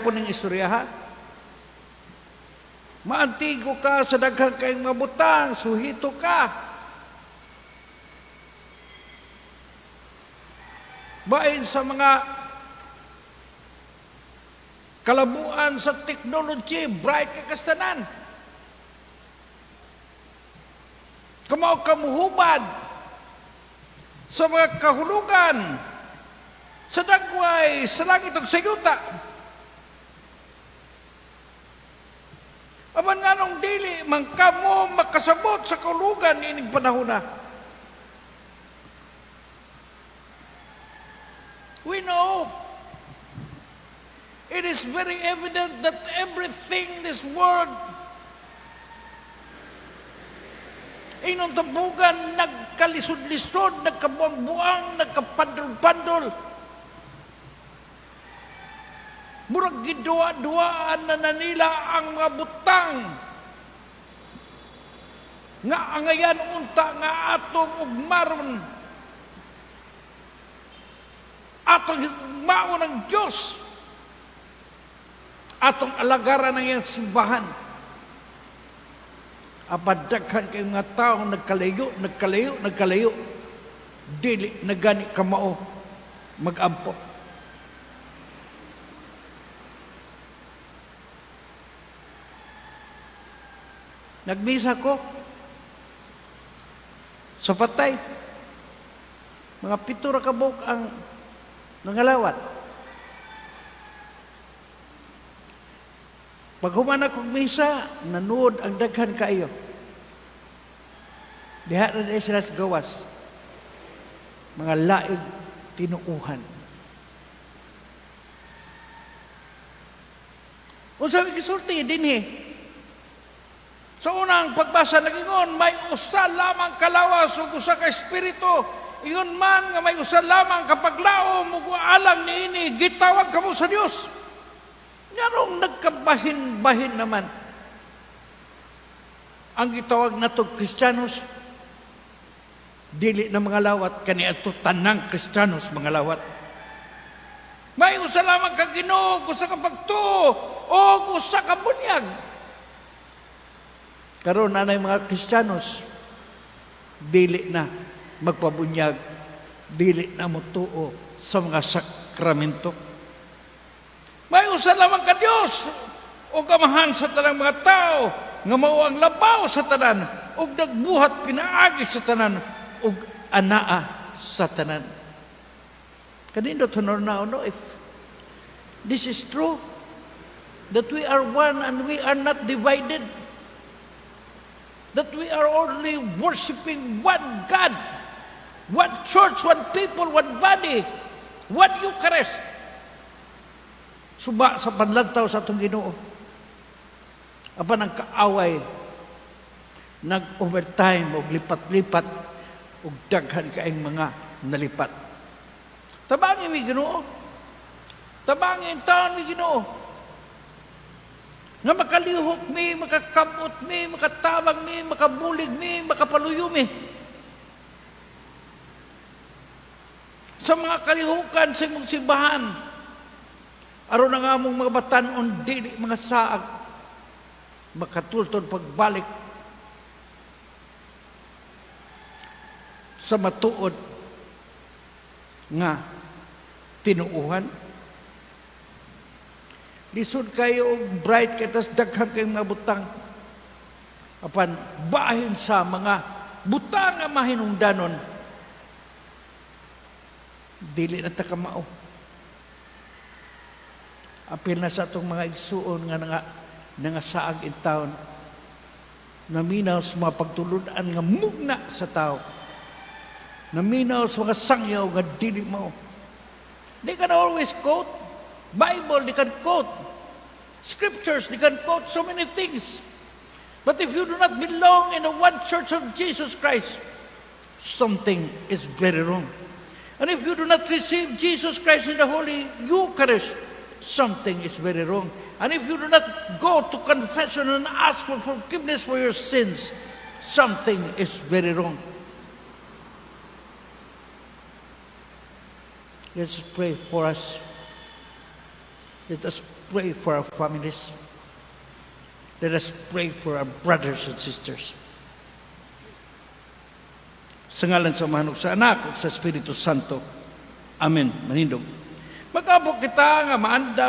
po ng istorya, ha? Maantigo ka sa daghang kayong mabutang, suhito ka. Bain sa mga kalabuan sa technology, bright ka kastanan. Kamao kamuhubad sa mga kahulugan, sa dagway, sa langit ug sa yuta. Aman nga nung dili, man kamo makasabot sa kahulugan ining panahon na. We know it is very evident that everything in this world inong tabugan, nagkalisod-lisod, nagkabuang-buang, nagkapandol-pandol. Murag gidua-duaan na nanila ang mga butang. Nga angayan unta nga atong ugmaron. Atong higugmaon ng Diyos. Atong alagaran ng iyang simbahan. Apadaghan kayong mga tao nagkalayo. Dili na gani kamao mag-ampo. Nagbisa ko sa patay. Mga 7 ra ka buok ang nangalawat. Pag humana kong misa, nanood ang daghan kayo. Diha na sila sa gawas. Mga laig tinuuhan. O sabi kisulti din sa unang pagbasa nagingon, may usa lamang kalawas ug usa ka espiritu. Ingon man nga may usa lamang kapaglaom ug alang niini gitawag kamo sa Dios. Nganong nagkabahin-bahin naman ang gitawag nato Kristiyanos, dili na mga lawat kaniadto tanang Kristiyanos mga lawat. May usa lamang ka Ginoo, usa ka pagtuo o usa ka bunyag. Karon nanay mga Kristiyanos, dili na magpabunyag, dili na motuo sa mga sakramento. May usa lamang ka Dios o kamahan sa tanang mga tao nga mao ang labaw sa tanan ug nagbuhat pinaagi sa tanan ug anaa sa tanan. Kanindot honor na no, if this is true, that we are one and we are not divided, that we are only worshiping one God, one church, one people, one body, one Eucharist. Suba sa panlantaw sa atong Ginoo. Apan ang kaaway nag-overtime o lipat-lipat o daghan kaing mga nalipat. Tabangin mi Ginoo. Tabangin taon mi Ginoo. Nga makalihok mi, makakamot mi, makatabang mi, makabulig mi, makapaluyo mi. Sa mga kalihukan sa imong simbahan, aron na nga mong mga batanon, dili mga saag, makatultod pagbalik sa matuod nga tinuuhan. Lisod kayo og bright kay tas daghan kayong mga butang. Apan bahin sa mga butang nga mahinungdanon, dili na ta kamao. Apil na sa itong mga igsuon nga nangasaag in taon, naminaw sa mga pagtuludan nga mugna sa tao, naminaw sa mga sangyaw nga dili mo. They can always quote Bible, they can quote scriptures, they can quote so many things. But if you do not belong in the one church of Jesus Christ, something is very wrong. And if you do not receive Jesus Christ in the Holy Eucharist, something is very wrong. And if you do not go to confession and ask for forgiveness for your sins, something is very wrong. Let's pray for us. Let us pray for our families. Let us pray for our brothers and sisters. Sa ngalan sa Manok sa Anak ug sa Espiritu Santo. Amen. Manindog. Magkabok kita nga maanda